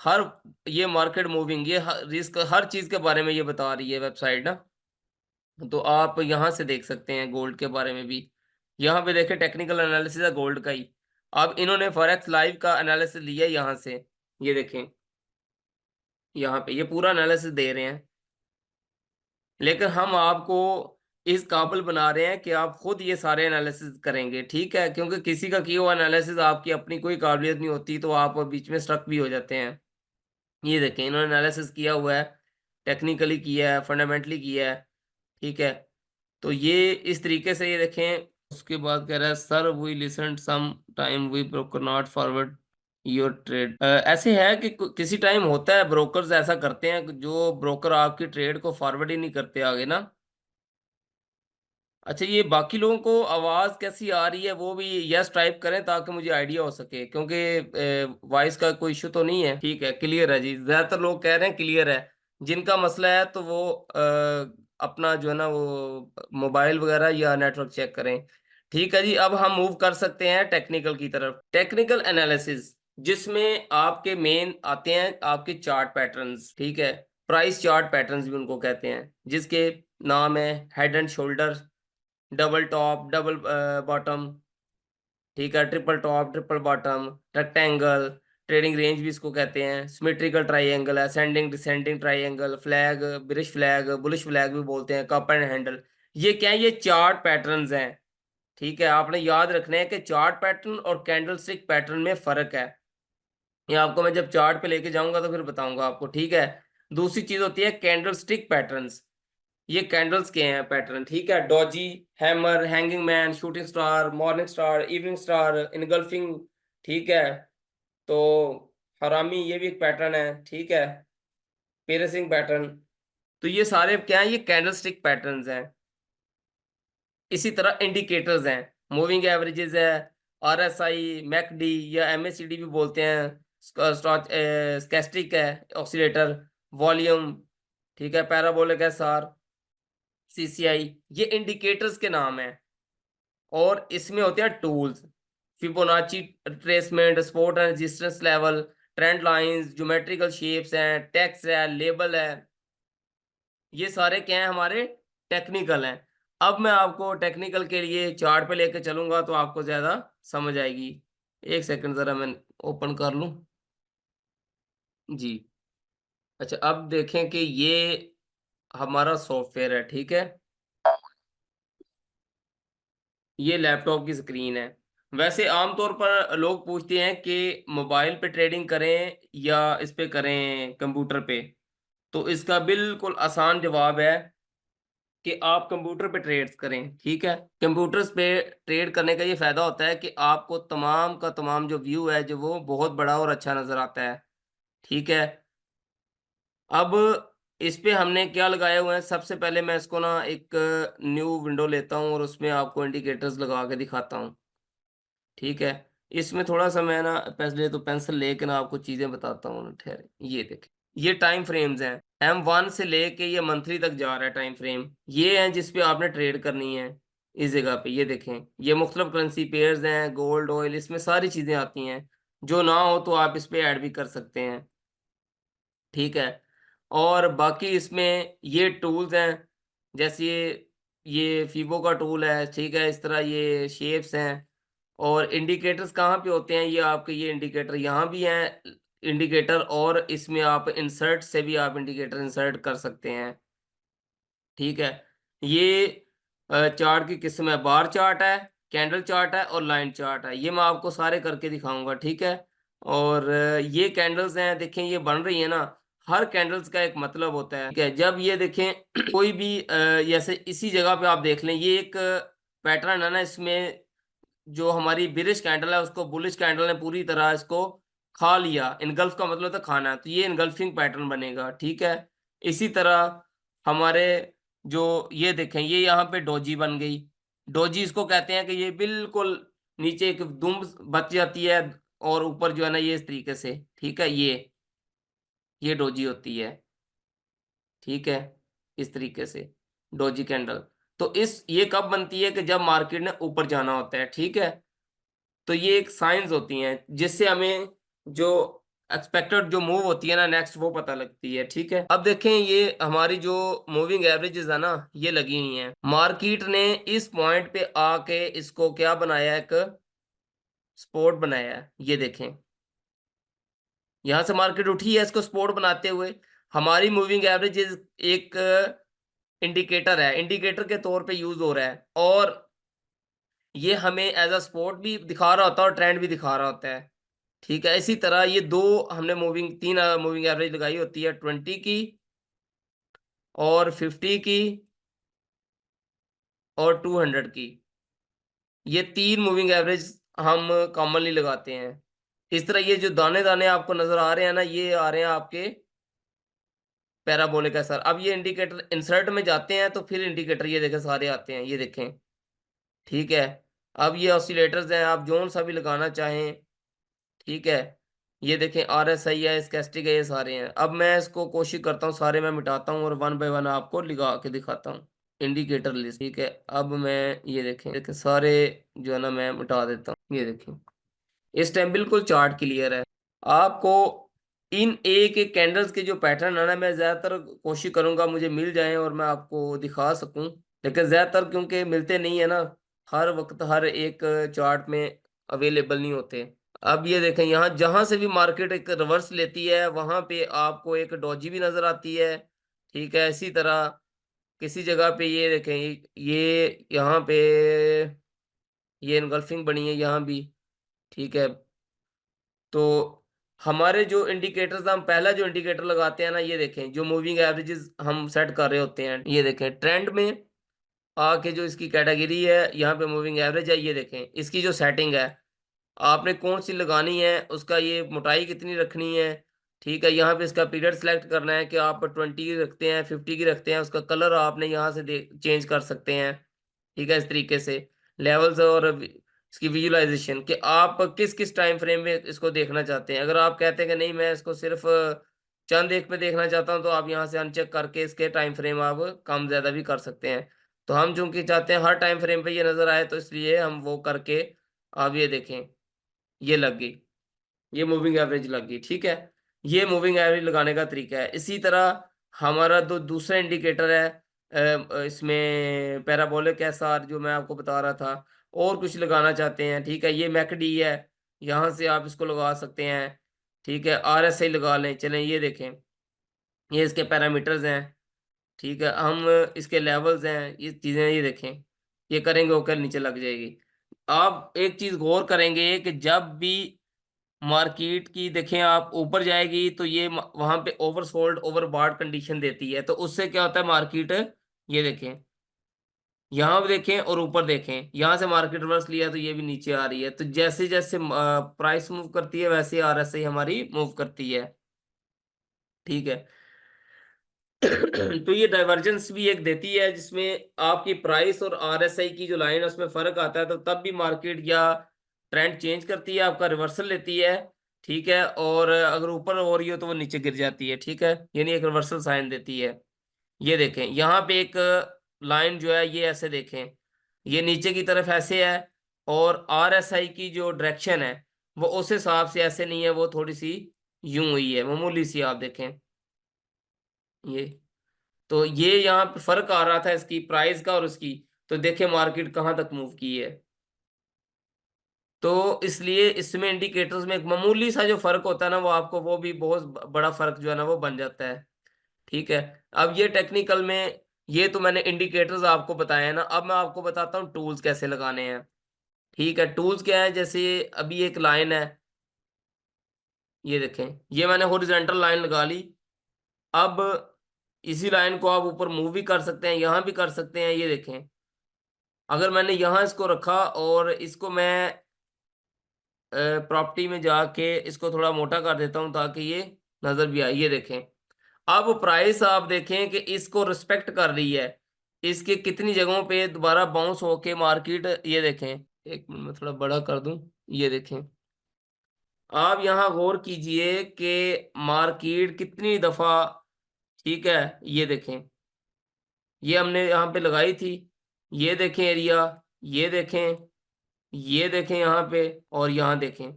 हर ये मार्केट मूविंग, ये रिस्क, हर चीज़ के बारे में ये बता रही है वेबसाइट ना। तो आप यहाँ से देख सकते हैं गोल्ड के बारे में भी। यहाँ पे देखें टेक्निकल एनालिसिस है गोल्ड का ही। अब इन्होंने फॉरेक्स लाइव का एनालिसिस लिया है यहाँ से। ये देखें, यहाँ पे ये पूरा एनालिसिस दे रहे हैं। लेकिन हम आपको इस काबिल बना रहे हैं कि आप खुद ये सारे एनालिसिस करेंगे, ठीक है? क्योंकि किसी का किया हुआ एनालिसिस आपकी अपनी कोई काबिलियत नहीं होती, तो आप बीच में स्टक भी हो जाते हैं। ये देखें, इन्होंने एनालिसिस किया हुआ है, टेक्निकली किया है, फंडामेंटली किया है, ठीक है? तो ये इस तरीके से ये देखें। उसके बाद कह रहा है, sir we listen some time we broker not forward your trade. ऐसे है कि किसी टाइम होता है ब्रोकर्स ऐसा करते हैं, जो ब्रोकर आपकी ट्रेड को फॉरवर्ड ही नहीं करते आगे ना। अच्छा, ये बाकी लोगों को आवाज़ कैसी आ रही है वो भी यस टाइप करें ताकि मुझे आइडिया हो सके, क्योंकि वॉइस का कोई इशू तो नहीं है। ठीक है, क्लियर है जी, ज़्यादातर लोग कह रहे हैं क्लियर है। जिनका मसला है तो वो अपना जो है ना वो मोबाइल वगैरह या नेटवर्क चेक करें। ठीक है जी, अब हम मूव कर सकते हैं टेक्निकल की तरफ। टेक्निकल एनालिसिस, जिसमें आपके मेन आते हैं आपके चार्ट पैटर्न्स, ठीक है? प्राइस चार्ट पैटर्न्स भी उनको कहते हैं, जिसके नाम है head and shoulder, double top, double bottom, ठीक है, triple top, triple bottom, rectangle, trading range भी इसको कहते हैं, symmetrical triangle, ascending descending triangle, flag, bearish flag, bullish flag भी बोलते हैं, कप एंड हैंडल। ये क्या है? ये चार्ट पैटर्न्स हैं, ठीक है? आपने याद रखना है कि चार्ट पैटर्न और कैंडलस्टिक पैटर्न में फ़र्क है। ये आपको मैं जब चार्ट पे लेके जाऊँगा तो फिर बताऊँगा आपको, ठीक है? दूसरी चीज़ होती है कैंडलस्टिक पैटर्न्स। ये कैंडल्स के हैं पैटर्न, ठीक है? Doge, hammer, hanging man, shooting star, morning star, evening star, engulfing, ठीक है? तो हरामी, ये भी एक पैटर्न है, ठीक है? Piercing pattern. तो ये सारे क्या हैं? ये कैंडलस्टिक पैटर्न्स हैं। इसी तरह इंडिकेटर्स हैं, मूविंग एवरेजेस है, आरएसआई, मैकडी या एमएसीडी भी बोलते हैं, स्टोचैस्टिक है, ऑसिलेटर, वॉल्यूम, ठीक है, पैराबोलिक एसआर, सीसीआई, ये इंडिकेटर्स के नाम हैं। और इसमें होते हैं tools, Fibonacci tradesman, support and resistance level, trend lines, geometrical shapes हैं, टेक्स्ट है, लेबल है। ये सारे क्या हैं? हमारे टेक्निकल हैं। अब मैं आपको टेक्निकल के लिए चार्ट पे लेके चलूंगा तो आपको ज्यादा समझ आएगी। एक सेकंड, जरा मैं ओपन कर लूं। जी। अच्छा, अब देखें कि ये हमारा सॉफ्टवेयर है, ठीक है। ये लैपटॉप की स्क्रीन है। वैसे आमतौर पर लोग पूछते हैं कि मोबाइल पे ट्रेडिंग करें या इस पे करें कंप्यूटर पे। तो इसका बिल्कुल आसान जवाब है कि आप कंप्यूटर पे ट्रेड्स करें, ठीक है। कंप्यूटर्स पे ट्रेड करने का ये फायदा होता है कि आपको तमाम का तमाम जो व्यू है जो वो बहुत बड़ा और अच्छा नजर आता है, ठीक है। अब इस पे हमने क्या लगाए हुए हैं, सबसे पहले मैं इसको ना एक न्यू विंडो लेता हूँ और उसमें आपको इंडिकेटर्स लगा के दिखाता हूँ, ठीक है। इसमें थोड़ा सा मैं ना पहले तो पेंसिल लेके ना आपको चीजें बताता हूँ, ठहरे। ये देखें, ये टाइम फ्रेम्स हैं। M1 से लेके ये मंथली तक जा रहा है टाइम फ्रेम। ये हैं जिस पे आपने ट्रेड करनी है। इस जगह पे ये देखें, ये मुख्तलिफ करेंसी पेयर्स हैं, गोल्ड, ऑयल, इसमें सारी चीजें आती हैं। जो ना हो तो आप इस पे ऐड भी कर सकते हैं, ठीक है। और बाकी इसमें ये टूल्स हैं, जैसे ये फीबो का टूल है, ठीक है। इस तरह ये शेप्स हैं। और इंडिकेटर्स कहाँ पे होते हैं, ये आपके ये इंडिकेटर यहाँ भी हैं इंडिकेटर, और इसमें आप इंसर्ट से भी आप इंडिकेटर इंसर्ट कर सकते हैं, ठीक है। ये चार्ट की किस्म है, बार चार्ट है, कैंडल चार्ट है और लाइन चार्ट है। ये मैं आपको सारे करके दिखाऊंगा, ठीक है। और ये कैंडल्स हैं, देखें ये बन रही है ना। हर कैंडल्स का एक मतलब होता है, ठीक है। जब ये देखें कोई भी जैसे इसी जगह पे आप देख लें, ये एक पैटर्न है ना, इसमें जो हमारी बिरिश कैंडल है उसको बुलिश कैंडल ने पूरी तरह इसको खा लिया। इनगल्फ का मतलब होता है खाना, तो ये इनगल्फिंग पैटर्न बनेगा, ठीक है। इसी तरह हमारे जो ये देखें, ये यहाँ पे डोजी बन गई। डोजी इसको कहते हैं कि ये बिल्कुल नीचे एक दुम बच जाती है और ऊपर जो है ना ये इस तरीके से, ठीक है। ये डोजी होती है, ठीक है। इस तरीके से डोजी कैंडल। तो इस ये कब बनती है कि जब मार्केट ने ऊपर जाना होता है, ठीक है। तो ये एक साइंस होती हैं जिससे हमें जो एक्सपेक्टेड जो मूव होती है ना नेक्स्ट, वो पता लगती है, ठीक है। अब देखें, ये हमारी जो मूविंग एवरेजेस है ना, ये लगी हुई हैं। मार्केट ने इस पॉइंट पे आके इसको क्या बनाया, एक सपोर्ट बनाया है। ये देखें, यहां से मार्केट उठी है, इसको सपोर्ट बनाते हुए हमारी मूविंग एवरेजेस एक इंडिकेटर है, इंडिकेटर के तौर पे यूज हो रहा है। और ये हमें एज अ सपोर्ट भी दिखा रहा होता है और ट्रेंड भी दिखा रहा होता है, ठीक है। इसी तरह ये दो हमने तीन मूविंग एवरेज लगाई होती है, 20 की और 50 की और 200 की। ये तीन मूविंग एवरेज हम कॉमनली लगाते हैं। इस तरह ये जो दाने दाने आपको नजर आ रहे हैं ना, ये आ रहे हैं आपके पैराबोलिक है सर। अब ये इंडिकेटर इंसर्ट में जाते हैं तो फिर इंडिकेटर ये देखें सारे आते हैं, ये देखें, ठीक है। अब ये ऑसिलेटर्स हैं, आप जोन सा भी लगाना चाहें, ठीक है। ये देखें, RSI है, स्केस्टिक है, ये सारे हैं। अब मैं इसको कोशिश करता हूँ सारे मैं मिटाता हूँ और वन बाय वन आपको लगा के दिखाता हूँ। इंडिकेटर लिस्ट, ठीक है। अब मैं ये देखें सारे जो है ना मैं मिटा देता हूँ, ये देखें। इस टाइम बिल्कुल चार्ट क्लियर है। आपको इन एक एक कैंडल्स के जो पैटर्न है ना, मैं ज्यादातर कोशिश करूंगा मुझे मिल जाएं और मैं आपको दिखा सकूं, लेकिन ज्यादातर क्योंकि मिलते नहीं है ना, हर वक्त हर एक चार्ट में अवेलेबल नहीं होते। अब ये देखें, यहाँ जहां से भी मार्केट एक रिवर्स लेती है वहां पे आपको एक डॉजी भी नजर आती है, ठीक है। इसी तरह किसी जगह पे ये देखें, ये यहाँ पे ये इनगल्फिंग बनी है यहाँ भी, ठीक है। तो हमारे जो इंडिकेटर्स, हम पहला जो इंडिकेटर लगाते हैं ना, ये देखें जो मूविंग एवरेजेस हम सेट कर रहे होते हैं, ये देखें ट्रेंड में आके जो इसकी कैटेगरी है यहाँ पे मूविंग एवरेज है, ये देखें इसकी जो सेटिंग है आपने कौन सी लगानी है, उसका ये मोटाई कितनी रखनी है, ठीक है। यहाँ पे इसका पीरियड सेलेक्ट करना है कि आप 20 की रखते हैं, 50 की रखते हैं, उसका कलर आपने यहाँ से चेंज कर सकते हैं, ठीक है। इस तरीके से लेवल्स और इसकी विजुलाइजेशन कि आप किस किस टाइम फ्रेम में इसको देखना चाहते हैं। अगर आप कहते हैं कि नहीं मैं इसको सिर्फ चंद एक पे देखना चाहता हूँ, तो आप यहाँ से अनचेक करके इसके टाइम फ्रेम आप कम ज़्यादा भी कर सकते हैं। तो हम चूंकि चाहते हैं हर टाइम फ्रेम पे ये नज़र आए, तो इसलिए हम वो करके आप ये देखें, ये लग गई, ये मूविंग एवरेज लग गई, ठीक है। ये मूविंग एवरेज लगाने का तरीका है। इसी तरह हमारा दूसरा इंडिकेटर है इसमें पैराबोलिक एसआर जो मैं आपको बता रहा था। और कुछ लगाना चाहते हैं, ठीक है, ये मैकडी है, यहाँ से आप इसको लगा सकते हैं, ठीक है। RSI लगा लें, चलें ये देखें, ये इसके पैरामीटर्स हैं, ठीक है, हम इसके लेवल्स हैं, ये चीज़ें ये देखें, ये करेंगे ओके नीचे लग जाएगी। आप एक चीज़ गौर करेंगे कि जब भी मार्केट की देखें आप ऊपर जाएगी तो ये वहां पे ओवरसोल्ड ओवरबॉट कंडीशन देती है, तो उससे क्या होता है मार्केट, ये देखें यहाँ भी देखें और ऊपर देखें, यहाँ से मार्केट रिवर्स लिया तो ये भी नीचे आ रही है। तो जैसे जैसे प्राइस मूव करती है वैसे आरएसआई हमारी मूव करती है। ठीक है। तो ये डाइवर्जेंस भी एक देती है जिसमें आपकी प्राइस और आरएसआई की जो लाइन है उसमें फर्क आता है, तो तब भी मार्केट या ट्रेंड चेंज करती है, आपका रिवर्सल लेती है। ठीक है, और अगर ऊपर हो रही हो तो वो नीचे गिर जाती है। ठीक है, यानी एक रिवर्सल साइन देती है। ये देखें यहाँ पे एक लाइन जो है ये ऐसे देखें, ये नीचे की तरफ ऐसे है, और आरएसआई की जो डायरेक्शन है वो उस हिसाब से ऐसे नहीं है, वो थोड़ी सी यूं हुई है, मामूली सी। आप देखें ये, तो ये यहाँ पे फर्क आ रहा था इसकी प्राइस का और उसकी, तो देखें मार्केट कहाँ तक मूव की है। तो इसलिए इसमें इंडिकेटर्स में एक मामूली सा जो फर्क होता है ना, वो आपको वो भी बहुत बड़ा फर्क जो है ना वो बन जाता है। ठीक है। अब ये टेक्निकल में, ये तो मैंने इंडिकेटर्स आपको बताए हैं ना, अब मैं आपको बताता हूँ टूल्स कैसे लगाने हैं। ठीक है, टूल्स क्या है, जैसे अभी एक लाइन है, ये देखें, ये मैंने हॉरिजॉन्टल लाइन लगा ली। अब इसी लाइन को आप ऊपर मूव भी कर सकते हैं, यहां भी कर सकते हैं। ये देखें, अगर मैंने यहां इसको रखा और इसको मैं प्रॉपर्टी में जाके इसको थोड़ा मोटा कर देता हूं ताकि ये नजर भी आए। ये देखें, अब प्राइस आप देखें कि इसको रिस्पेक्ट कर रही है, इसके कितनी जगहों पे दोबारा बाउंस होके मार्केट, ये देखें, एक मिनट में थोड़ा बड़ा कर दूं। ये देखें, आप यहां गौर कीजिए कि मार्केट कितनी दफा, ठीक है, ये देखें, ये हमने यहाँ पे लगाई थी, ये देखें एरिया, ये देखें, ये देखें यहाँ पे, और यहाँ देखें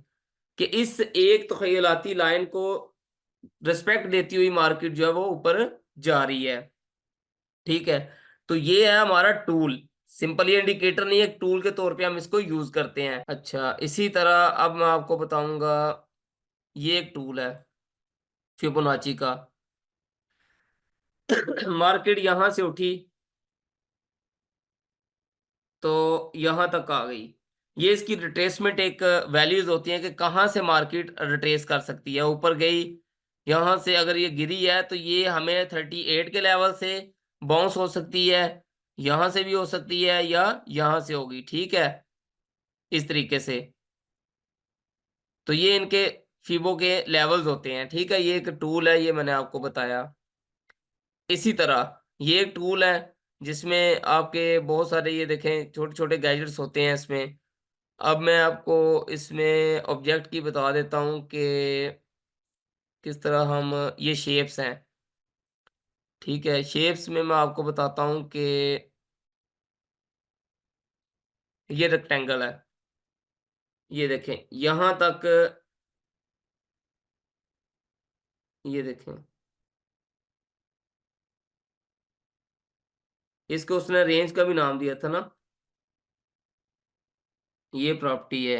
कि इस एक तखयलाती लाइन को रिस्पेक्ट देती हुई मार्केट जो है वो ऊपर जा रही है। ठीक है, तो ये है हमारा टूल। सिंपल ये इंडिकेटर नहीं है, एक टूल के तौर पे हम इसको यूज करते हैं। अच्छा, इसी तरह अब मैं आपको बताऊंगा, ये एक टूल है फिबोनाची का। मार्केट यहां से उठी तो यहां तक आ गई, ये इसकी रिट्रेसमेंट एक वैल्यूज होती हैं कि कहाँ से मार्केट रिट्रेस कर सकती है। ऊपर गई, यहां से अगर ये गिरी है तो ये हमें 38 के लेवल से बाउंस हो सकती है, यहां से भी हो सकती है, या यहां से होगी। ठीक है, इस तरीके से। तो ये इनके फीबो के लेवल्स होते हैं। ठीक है, ये एक टूल है, ये मैंने आपको बताया। इसी तरह ये एक टूल है जिसमें आपके बहुत सारे, ये देखें, छोटे छोटे गैजेट्स होते हैं इसमें। अब मैं आपको इसमें ऑब्जेक्ट की बता देता हूँ कि किस तरह हम, ये शेप्स हैं। ठीक है, शेप्स में मैं आपको बताता हूँ कि ये रेक्टेंगल है, ये देखें यहाँ तक, ये देखें, इसको उसने रेंज का भी नाम दिया था ना, ये प्रॉपर्टी है।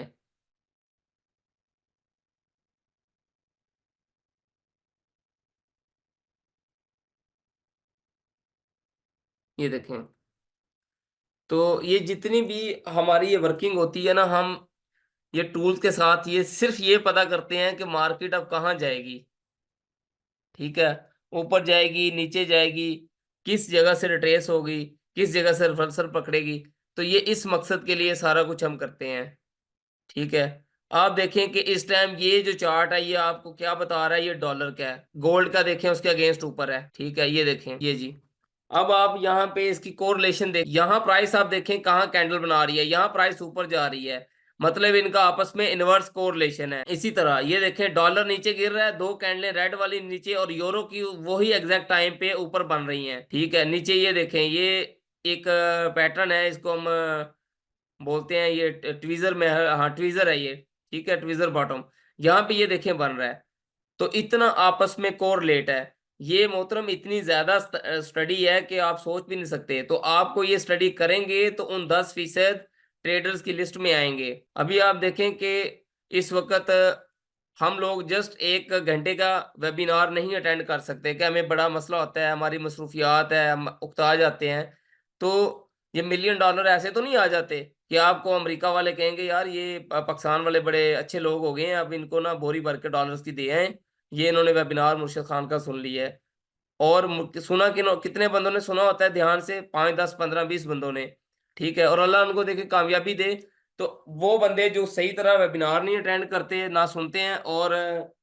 ये देखें, तो ये जितनी भी हमारी ये वर्किंग होती है ना, हम ये टूल्स के साथ ये सिर्फ ये पता करते हैं कि मार्केट अब कहाँ जाएगी। ठीक है, ऊपर जाएगी, नीचे जाएगी, किस जगह से रिट्रेस होगी, किस जगह से रिवर्सल पकड़ेगी। तो ये इस मकसद के लिए सारा कुछ हम करते हैं। ठीक है, आप देखें कि इस टाइम ये जो चार्ट है ये आपको क्या बता रहा है, ये डॉलर का है, गोल्ड का देखें उसके अगेंस्ट ऊपर है। ठीक है, ये देखें, ये जी। अब आप यहाँ पे इसकी कोरिलेशन देख, यहाँ प्राइस आप देखें कहाँ कैंडल बना रही है, यहाँ प्राइस ऊपर जा रही है, मतलब इनका आपस में इनवर्स कोरिलेशन है। इसी तरह ये देखें, डॉलर नीचे गिर रहा है, दो कैंडलें रेड वाली नीचे, और यूरो की वही एग्जैक्ट टाइम पे ऊपर बन रही हैं। ठीक है, नीचे ये देखें, ये एक पैटर्न है, इसको हम बोलते हैं, ये ट्वीजर में है, हाँ ट्वीजर है ये। ठीक है, ट्वीजर बॉटम, यहाँ पे ये देखें बन रहा है। तो इतना आपस में कोरिलेट है, ये मोहतरम इतनी ज्यादा स्टडी है कि आप सोच भी नहीं सकते। तो आपको ये स्टडी करेंगे तो उन 10% ट्रेडर्स की लिस्ट में आएंगे। अभी आप देखें कि इस वक्त हम लोग जस्ट 1 घंटे का वेबिनार नहीं अटेंड कर सकते कि हमें बड़ा मसला होता है, हमारी मसरूफियात है, हम उकता जाते हैं। तो ये मिलियन डॉलर ऐसे तो नहीं आ जाते कि आपको अमेरिका वाले कहेंगे यार ये पाकिस्तान वाले बड़े अच्छे लोग हो गए हैं, अब इनको ना बोरी भर के डॉलर्स की दे आएं, ये इन्होंने वेबिनार मुर्शिद खान का सुन लिया है। और सुना कि कितने बंदों ने सुना होता है ध्यान से, 5 10 15 20 बंदों ने, ठीक है, और अल्लाह उनको देखे कामयाबी दे। तो वो बंदे जो सही तरह वेबिनार नहीं अटेंड करते ना सुनते हैं, और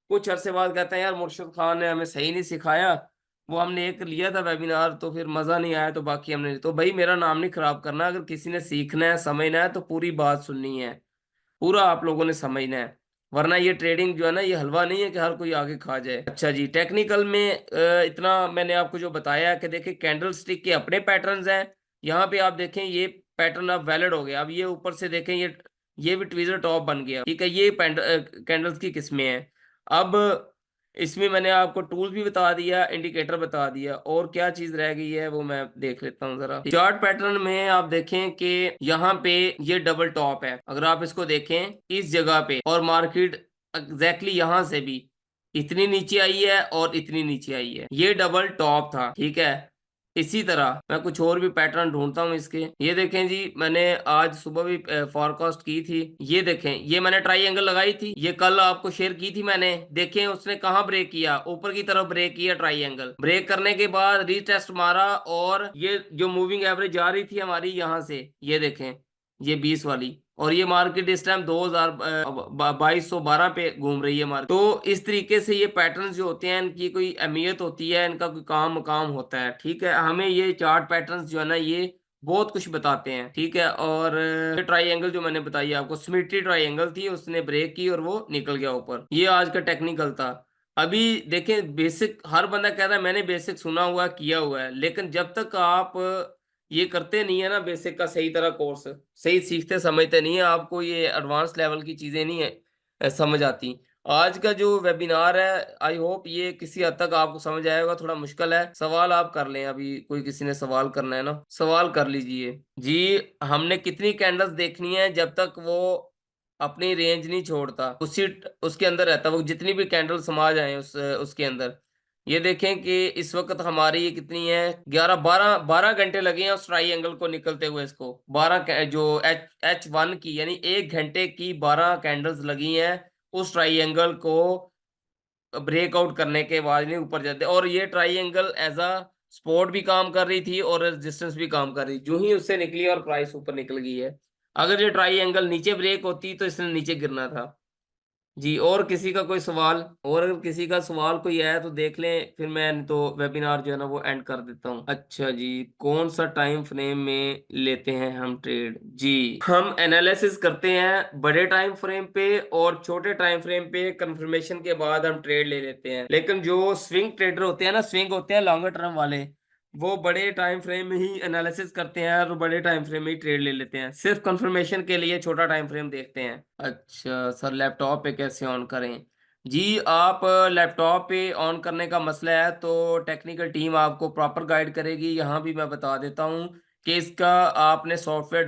कुछ अरसे बाद कहते हैं यार मुर्शिद खान ने हमें सही नहीं सिखाया, वो हमने एक लिया था वेबिनार तो फिर मजा नहीं आया, तो बाकी हमने, तो भाई मेरा नाम नहीं खराब करना, अगर किसी ने सीखना है समझना है तो पूरी बात सुननी है, पूरा आप लोगों ने समझना है, वरना ये ट्रेडिंग जो है ना ये हलवा नहीं है कि हर कोई आगे खा जाए। अच्छा जी, टेक्निकल में इतना मैंने आपको जो बताया है कि देखिए कैंडल स्टिक के अपने पैटर्न्स हैं। यहाँ पे आप देखें ये पैटर्न अब वैलिड हो गया। अब ये ऊपर से देखें ये भी ट्वीजर टॉप बन गया, ठीक है, ये कैंडल्स की किस्में हैं। अब इसमें मैंने आपको टूल भी बता दिया, इंडिकेटर बता दिया, और क्या चीज रह गई है वो मैं देख लेता हूँ जरा। चार्ट पैटर्न में आप देखें कि यहाँ पे ये डबल टॉप है, अगर आप इसको देखें इस जगह पे, और मार्केट एग्जैक्टली यहां से भी इतनी नीचे आई है और इतनी नीचे आई है, ये डबल टॉप था, ठीक है। इसी तरह मैं कुछ और भी पैटर्न ढूंढता हूँ इसके। ये देखें जी, मैंने आज सुबह भी फॉरकास्ट की थी, ये देखें, ये मैंने ट्राई लगाई थी, ये कल आपको शेयर की थी मैंने, देखें उसने कहाँ ब्रेक किया, ऊपर की तरफ ब्रेक किया, ट्राई ब्रेक करने के बाद रीटेस्ट मारा, और ये जो मूविंग एवरेज जा रही थी हमारी यहाँ से, ये देखें, ये 20 वाली, और ये मार्केट इस टाइम 2212 पे घूम रही है मार्केट। तो इस तरीके से ये पैटर्न्स जो होते हैं इनकी कोई अहमियत होती है, इनका कोई काम मकाम होता है, ठीक है। हमें ये चार्ट पैटर्न्स जो है ना ये बहुत कुछ बताते हैं, ठीक है। और ट्राइंगल जो मैंने बताई आपको, सिमेट्री ट्राइंगल थी, उसने ब्रेक की और वो निकल गया ऊपर, ये आज का टेक्निकल था। अभी देखें, बेसिक हर बंदा कहता है मैंने बेसिक सुना हुआ किया हुआ है, लेकिन जब तक आप ये करते नहीं है ना बेसिक का सही तरह कोर्स, सही सीखते समझते नहीं है, आपको ये एडवांस लेवल की चीजें नहीं है समझ आती। आज का जो वेबिनार है आई होप ये किसी हद तक आपको समझ आएगा, थोड़ा मुश्किल है, सवाल आप कर लें, अभी कोई किसी ने सवाल करना है ना, सवाल कर लीजिए जी। हमने कितनी कैंडल्स देखनी है जब तक वो अपनी रेंज नहीं छोड़ता, उसी उसके अंदर रहता, वो जितनी भी कैंडल समा जाए उसके अंदर। ये देखें कि इस वक्त हमारी ये कितनी है, 11 12 12 घंटे लगे हैं उस ट्राइंगल को निकलते हुए, इसको 12 जो H1 की यानी 1 घंटे की 12 कैंडल्स लगी हैं उस ट्राइंगल को ब्रेकआउट करने के बाद नहीं ऊपर जाते। और ये ट्राइंगल एज अ सपोर्ट भी काम कर रही थी और रेजिस्टेंस भी काम कर रही, जो ही उससे निकली और प्राइस ऊपर निकल गई है। अगर ये ट्राइंगल नीचे ब्रेक होती तो इसने नीचे गिरना था जी। और किसी का कोई सवाल, और अगर किसी का सवाल कोई है तो देख लें, फिर मैं तो वेबिनार जो है ना वो एंड कर देता हूँ। अच्छा जी, कौन सा टाइम फ्रेम में लेते हैं हम ट्रेड जी? हम एनालिसिस करते हैं बड़े टाइम फ्रेम पे और छोटे टाइम फ्रेम पे, कंफर्मेशन के बाद हम ट्रेड ले लेते हैं। लेकिन जो स्विंग ट्रेडर होते हैं ना, स्विंग होते हैं लॉन्गर टर्म वाले, वो बड़े टाइम फ्रेम में ही एनालिसिस करते हैं और बड़े टाइम फ्रेम में ही ट्रेड ले लेते हैं, सिर्फ कंफर्मेशन के लिए छोटा टाइम फ्रेम देखते हैं। अच्छा सर, लैपटॉप पे कैसे ऑन करें? जी, आप लैपटॉप पे ऑन करने का मसला है तो टेक्निकल टीम आपको प्रॉपर गाइड करेगी। यहाँ भी मैं बता देता हूँ कि इसका आपने सॉफ्टवेयर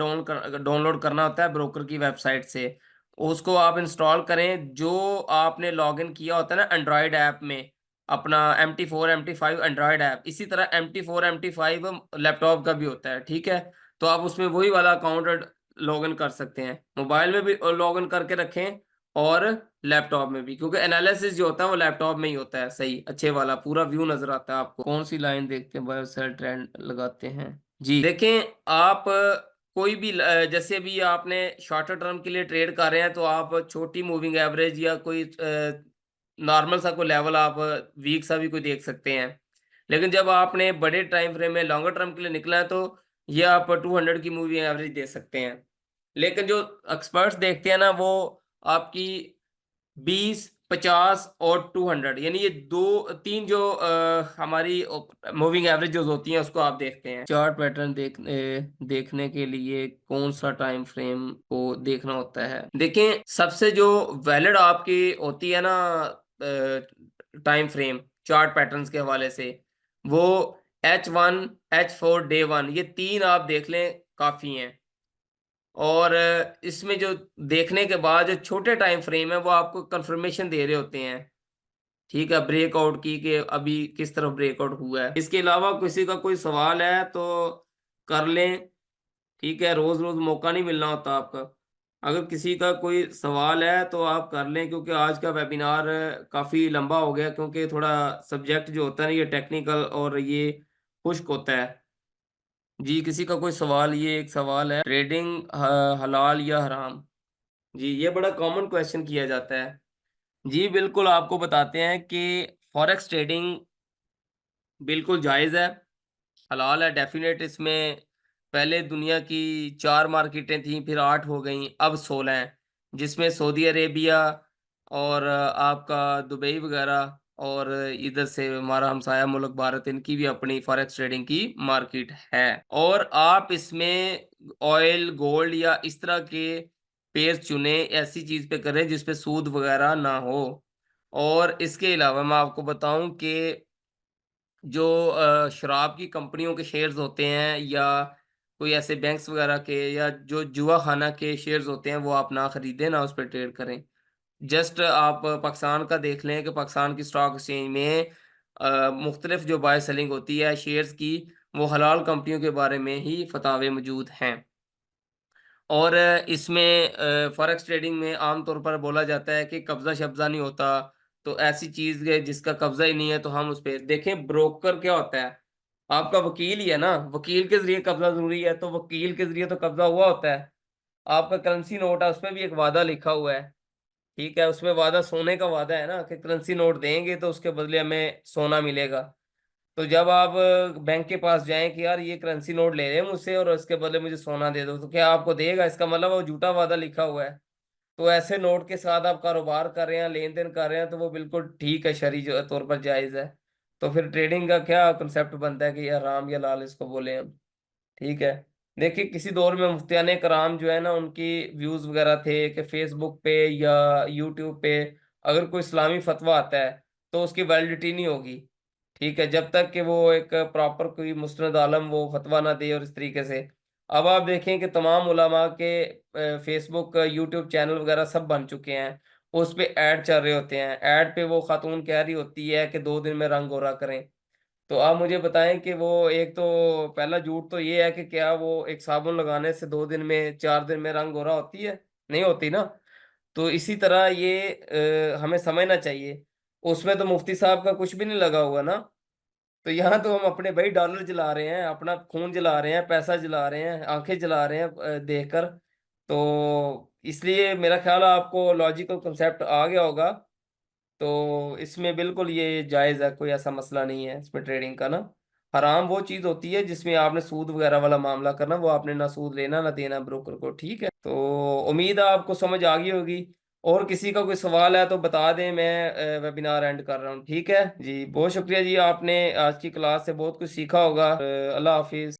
डाउनलोड करना होता है ब्रोकर की वेबसाइट से, उसको आप इंस्टॉल करें। जो आपने लॉगिन किया होता है ना एंड्रॉयड ऐप में, अपना MT4 MT5 एंड्रॉयड ऐप, इसी तरह MT4 MT5 लैपटॉप का भी होता है, ठीक है। तो आप उसमें वही वाला अकाउंट लॉगिन कर सकते हैं, मोबाइल में भी लॉगिन करके रखें और लैपटॉप में भी, क्योंकि एनालिसिस जो होता है वो लैपटॉप में ही होता है, सही अच्छे वाला पूरा व्यू नजर आता है आपको। कौन सी लाइन देखते हैं, बायो सेल ट्रेंड लगाते हैं जी? देखें आप कोई भी जैसे भी आपने शॉर्टर टर्म के लिए ट्रेड कर रहे हैं तो आप छोटी मूविंग एवरेज या कोई नॉर्मल सा कोई लेवल आप वीक सा भी कोई देख सकते हैं। लेकिन जब आपने बड़े टाइम फ्रेम में लॉन्गर टर्म के लिए निकला है तो ये आप 200 की मूविंग एवरेज दे सकते हैं। लेकिन जो एक्सपर्ट्स देखते हैं ना वो आपकी 20 50 और 200 यानी ये दो तीन जो हमारी मूविंग एवरेज जो होती हैं उसको आप देखते हैं। चार्ट पैटर्न देखने के लिए कौन सा टाइम फ्रेम को देखना होता है? देखें, सबसे जो वैलिड आपकी होती है ना टाइम फ्रेम चार्ट पैटर्न्स के हवाले से, वो H1 H4 डे 1, ये तीन आप देख लें काफी हैं। और इसमें जो देखने के बाद जो छोटे टाइम फ्रेम है वो आपको कंफर्मेशन दे रहे होते हैं, ठीक है, ब्रेकआउट की कि अभी किस तरफ ब्रेकआउट हुआ है। इसके अलावा किसी का कोई सवाल है तो कर लें, ठीक है, रोज रोज मौका नहीं मिलना होता आपका। अगर किसी का कोई सवाल है तो आप कर लें, क्योंकि आज का वेबिनार काफ़ी लंबा हो गया, क्योंकि थोड़ा सब्जेक्ट जो होता है ना ये टेक्निकल और ये खुश्क होता है। जी, किसी का कोई सवाल, ये एक सवाल है, ट्रेडिंग हलाल या हराम? जी, ये बड़ा कॉमन क्वेश्चन किया जाता है। जी, बिल्कुल आपको बताते हैं कि फॉरेक्स ट्रेडिंग बिल्कुल जायज़ है, हलाल है डेफ़िनेट। इसमें पहले दुनिया की 4 मार्केटें थीं, फिर 8 हो गईं, अब 16 हैं, जिसमें सऊदी अरेबिया और आपका दुबई वग़ैरह और इधर से हमारा हमसाया मुल्क भारत, इनकी भी अपनी फॉरेक्स ट्रेडिंग की मार्केट है। और आप इसमें ऑयल, गोल्ड या इस तरह के पेयर्स चुनें, ऐसी चीज़ पे करें जिस पे सूद वग़ैरह ना हो। और इसके अलावा मैं आपको बताऊँ कि जो शराब की कंपनियों के शेयर्स होते हैं या कोई ऐसे बैंक्स वगैरह के या जो जुआ खाना के शेयर्स होते हैं, वो आप ना खरीदें, ना उस पे ट्रेड करें। जस्ट आप पाकिस्तान का देख लें कि पाकिस्तान की स्टॉक एक्सचेंज में मुख्तलिफ जो बाय सेलिंग होती है शेयर्स की, वो हलाल कंपनियों के बारे में ही फतावे मौजूद हैं। और इसमें फॉरेक्स ट्रेडिंग में आम तौर पर बोला जाता है कि कब्ज़ा-शब्ज़ा नहीं होता, तो ऐसी चीज़ है जिसका कब्ज़ा ही नहीं है तो हम उस पे देखें। ब्रोकर क्या होता है? आपका वकील ही है ना, वकील के ज़रिए कब्ज़ा ज़रूरी है, तो वकील के ज़रिए तो कब्ज़ा हुआ होता है। आपका करेंसी नोट है, उसपे भी एक वादा लिखा हुआ है, ठीक है? उसमें वादा सोने का वादा है ना कि करेंसी नोट देंगे तो उसके बदले हमें सोना मिलेगा। तो जब आप बैंक के पास जाएँ कि यार ये करेंसी नोट ले रहे हैं मुझसे और इसके बदले मुझे सोना दे दो, तो क्या आपको देगा? इसका मतलब वो झूठा वादा लिखा हुआ है। तो ऐसे नोट के साथ आप कारोबार कर रहे हैं, लेन-देन कर रहे हैं, तो वो बिल्कुल ठीक है, शरई जो तौर पर जायज़ है। तो फिर ट्रेडिंग का क्या कांसेप्ट बनता है कि ये हराम या हलाल इसको बोले हम? ठीक है। देखिए, किसी दौर में मुफ्तियाने कराम जो है ना, उनकी व्यूज़ वगैरह थे कि फ़ेसबुक पे या यूट्यूब पे अगर कोई इस्लामी फ़तवा आता है, तो उसकी वैलिडिटी नहीं होगी। ठीक है? जब तक कि वो एक प्रॉपर कोई मुस्नद आलम वो फ़तवा ना दे और इस तरीके से। अब आप देखें कि तमाम उलमा के फ़ेसबुक, यूट्यूब चैनल वगैरह सब बन चुके हैं। उस पे ऐड चल रहे होते हैं। ऐड पे वो खातून कह रही होती है कि 2 दिन में रंग गोरा करें। तो आप मुझे बताएँ कि वो एक तो पहला झूठ तो ये है कि क्या वो एक साबुन लगाने से 2 दिन में, 4 दिन में रंग गोरा होती है? नहीं होती ना। तो इसी तरह ये हमें समझना चाहिए। उसमें तो मुफ्ती साहब का कुछ भी नहीं लगा हुआ ना। तो यहाँ तो हम अपने भाई डॉलर जला रहे हैं, अपना खून जला रहे हैं, पैसा जला रहे हैं, आँखें जला रहे हैं देखकर। तो इसलिए मेरा ख़्याल है आपको लॉजिकल कॉन्सेप्ट आ गया होगा। तो इसमें बिल्कुल ये जायज़ है, कोई ऐसा मसला नहीं है इसमें ट्रेडिंग का ना। हराम वो चीज़ होती है जिसमें आपने सूद वगैरह वाला मामला करना, वो आपने ना सूद लेना ना देना ब्रोकर को, ठीक है? तो उम्मीद है आपको समझ आ गई होगी। और किसी का कोई सवाल है तो बता दें, मैं वेबिनार एंड कर रहा हूँ, ठीक है? जी, बहुत शुक्रिया जी, आपने आज की क्लास से बहुत कुछ सीखा होगा। अल्लाह हाफ़िज़।